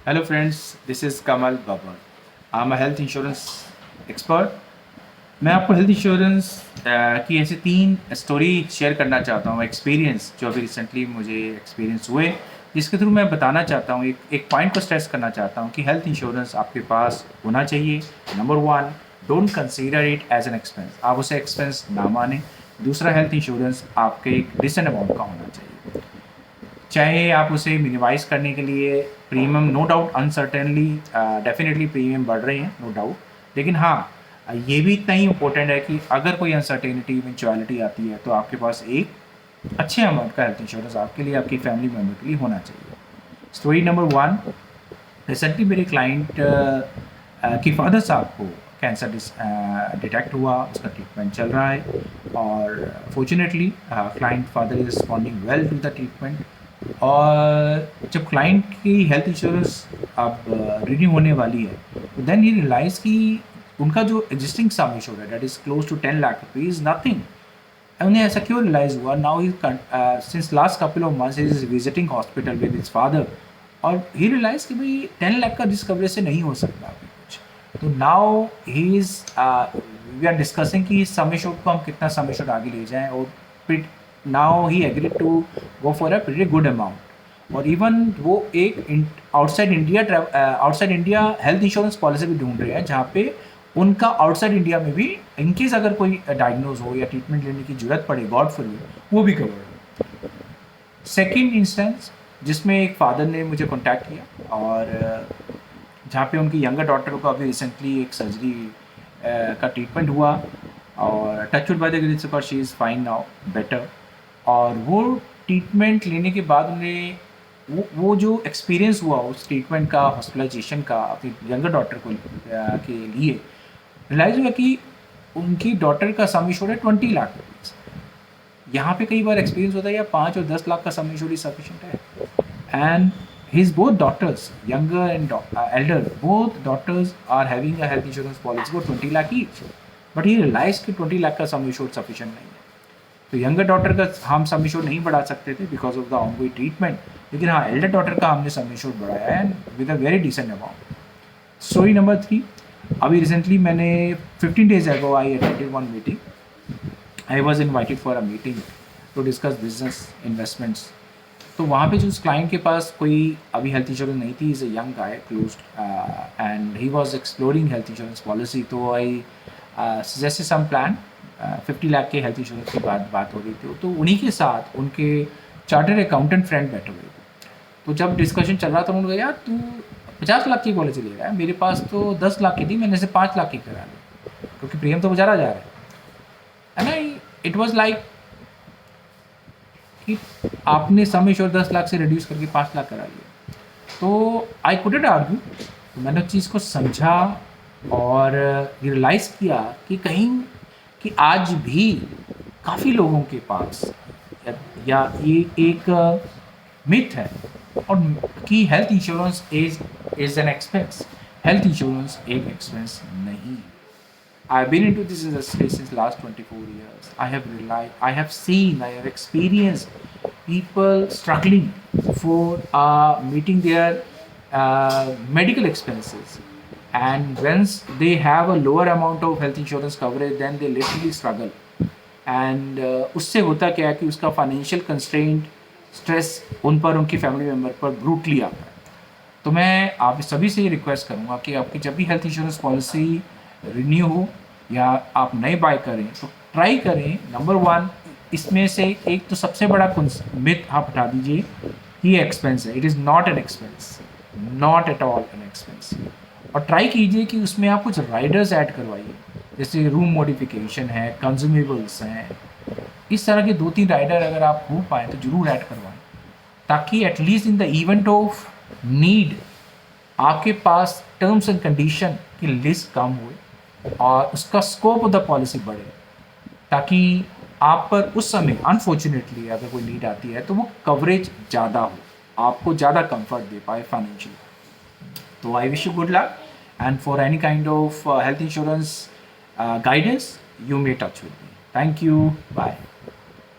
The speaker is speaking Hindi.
Hello friends, this is Kamal Babar. I'm a health insurance expert. मैं आपको हेल्थ इंश्योरेंस की ऐसे 3 स्टोरी शेयर करना चाहता हूँ, एक्सपीरियंस जो अभी रिसेंटली मुझे एक्सपीरियंस हुए, जिसके थ्रू मैं बताना चाहता हूँ, एक पॉइंट को स्ट्रेस करना चाहता हूँ कि हेल्थ इंश्योरेंस आपके पास होना चाहिए। Number 1, don't consider it as an expense, आप उसे एक्सपेंस ना माने। दूसरा, हेल्थ इंश्योरेंस आपके एक डिसेंट अमाउंट का होना चाहिए, चाहे आप उसे मिनिमाइज़ करने के लिए premium, no doubt uncertainly definitely premium बढ़ रहे हैं, नो डाउट, लेकिन हाँ ये भी इतना ही इम्पोर्टेंट है कि अगर कोई अनसर्टेनिटी इवेंचुअलिटी आती है तो आपके पास एक अच्छे अमाउंट का हेल्थ इंश्योरेंस आपके लिए, आपकी फैमिली मेम्बर के लिए होना चाहिए। स्टोरी नंबर 1, रिसेंटली मेरे क्लाइंट की फादर साहब को कैंसर डिटेक्ट हुआ, उसका ट्रीटमेंट चल रहा है और fortunately client father is responding well to the treatment. और जब क्लाइंट की हेल्थ इंश्योरेंस अब रिन्यू होने वाली है तो देन ही रियलाइज कि उनका जो एग्जिस्टिंग सम इंश्योर है that is close to 10 lakh rupees nothing. उन्हें ऐसा क्यों रियलाइज हुआ? Now he since last couple of months is visiting hospital with his father और ही रियलाइज कि भाई 10 लाख का जिस कवरेज से नहीं हो सकता अभी कुछ। तो now he is we are discussing कि इस सम इंश्योर को हम कितना सम इंश्योर आगे ले जाएं और now he agree to go for a pretty good amount. और इवन वो एक outside India health insurance policy भी ढूंढ रहे हैं जहाँ पे उनका आउटसाइड इंडिया में भी इनकेस अगर कोई डायग्नोज हो या ट्रीटमेंट लेने की जरूरत पड़े, गॉड फॉर यू, वो भी कवर हो। सेकेंड इंस्टेंस जिसमें एक फादर ने मुझे कॉन्टैक्ट किया और जहाँ पे उनकी यंगर डॉटर को अभी रिसेंटली एक सर्जरी का ट्रीटमेंट हुआ और touch would by the grace of God she is fine now, better. और वो ट्रीटमेंट लेने के बाद उन्हें वो जो एक्सपीरियंस हुआ उस ट्रीटमेंट का, हॉस्पिटलाइजेशन का अपनी यंगर डॉटर को के लिए, रियलाइज़ हुआ कि उनकी डॉटर का सम इंश्योर है 20 लाख रुपीज़। यहाँ पे कई बार एक्सपीरियंस होता है या 5 और 10 लाख का सम इंश्योर ही सफिशिएंट है। And his both daughters, younger and elder, both daughters are having a health insurance policy for 20 lakh each, but he realized कि 20 लाख का सम इंश्योर सफिशिएंट नहीं है। तो यंगर डॉटर का हम सम इंश्योर नहीं बढ़ा सकते थे because of the ongoing treatment, लेकिन हाँ एल्डर डॉटर का हमने सम इंश्योर बढ़ाया है with a very decent amount. Story number 3, अभी रिसेंटली मैंने 15 days ago I attended one meeting. I was invited for a meeting to discuss business investments. तो वहाँ पे जो उस क्लाइंट के पास कोई अभी हेल्थ इंश्योरेंस नहीं थी, is a young guy, close, and he was exploring health insurance policy. तो I suggested some plan, 50 lakh के हेल्थ इंश्योरेंस की बात हो रही थी। तो उन्हीं के साथ उनके चार्टर्ड अकाउंटेंट फ्रेंड बैठे हुए थे। तो जब डिस्कशन चल रहा था उन्होंने कहा, यार तू 50 लाख की पॉलिसी ले रहा है, मेरे पास तो 10 लाख की थी, मैंने से 5 लाख की करा ली क्योंकि प्रीमियम तो ज़्यादा जा रहा है ना। इट वॉज लाइक कि आपने सम इंश्योर 10 लाख से रिड्यूस करके 5 लाख करा लिया। तो आई कुडंट आर्ग्यू, तो मैंने उस चीज़ को समझा और रियलाइज़ किया कि कहीं कि आज भी काफ़ी लोगों के पास या ये एक मिथ है और कि health insurance is an expense. Health insurance एक एक्सपेंस नहीं। I've been into this industry since last 24 years. I have seen, I have experienced people struggling for meeting their medical expenses. And once they have a lower amount of health insurance coverage, then they literally struggle. And उससे होता क्या है कि उसका फाइनेंशियल कंस्ट्रेंट, स्ट्रेस उन पर, उनकी फैमिली मेम्बर पर ब्रूटली आता है। तो मैं आप सभी से ये रिक्वेस्ट करूँगा कि आपकी जब भी हेल्थ इंश्योरेंस पॉलिसी रिन्यू हो या आप नए बाय करें तो ट्राई करें, नंबर 1 इसमें से एक तो सबसे बड़ा मिथ आप हटा दीजिए कि ये एक्सपेंस है। It is not an expense, not at all an expense. और ट्राई कीजिए कि उसमें आप कुछ राइडर्स ऐड करवाइए, जैसे रूम मॉडिफिकेशन है, कंज्यूमेबल्स हैं, इस तरह के 2-3 राइडर अगर आप हो पाए तो ज़रूर ऐड करवाएं, ताकि at least in the event of need आपके पास टर्म्स एंड कंडीशन की लिस्ट कम हो और उसका स्कोप ऑफ द पॉलिसी बढ़े, ताकि आप पर उस समय अनफॉर्चुनेटली अगर कोई नीड आती है तो वो कवरेज ज़्यादा हो, आपको ज़्यादा कंफर्ट दे पाए फाइनेंशियली। तो I wish you good luck and for any kind of health insurance guidance, you may touch with me. Thank you. Bye.